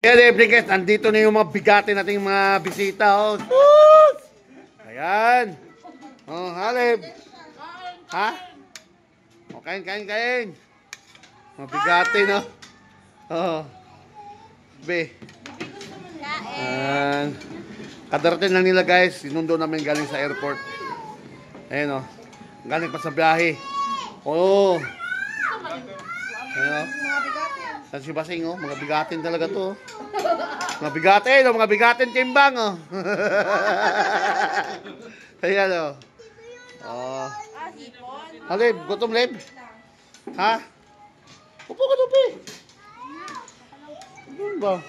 Kaya guys, nandito na yung mga bigati nating mga bisita. Oh. Ayan. Oh, Halib. Ha? Oh, kain. Mga bigati, no? Oh. Be. Ayan. Kadarating lang nila guys. Sinundo namin galing sa airport. Ayan, oh. Galing pa sa biyahe. Oh. Ayan, oh. Yan si Basing, oh. Mga bigatin talaga to. Mga bigatin, oh. Mga bigatin timbang, oh. Ayan, oh. Oh. Halib, gutom, Lib? Ha? Upo ka, Tupi. Ano ba?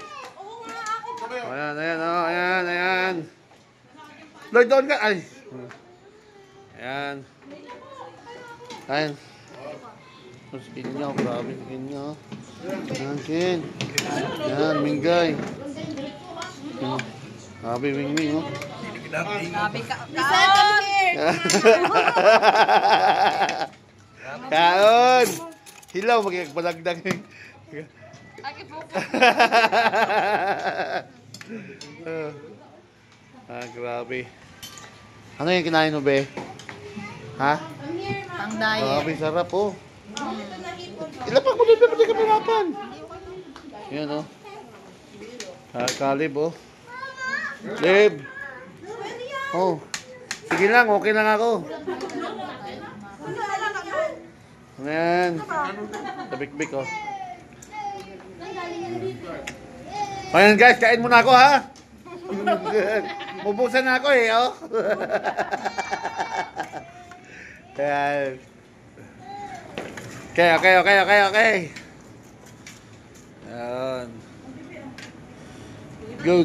Ayan, oh. Ayan. Lloyd, doon ka. Ay. Ayan. Skin niya, grabe skin niya. Ayan, Ken. Ayan, Minggay. Grabe, Mingming, oh. Grabe ka. Kaon! Hilaw, magkakbalagdag. Grabe. Ano yung kinain mo, be? Ha? Pang diet. Grabe, sarap, oh. Ilapag mo din ba pati kamerapan? Yan, oh. Kalib, oh. Lib. Oh. Sige lang, okay lang ako. Ayan. Tabik-bik, oh. Ayan guys, kain muna ako, ha? Bubusan na ako, eh, oh. Ayan. Okay. Ayan. Good.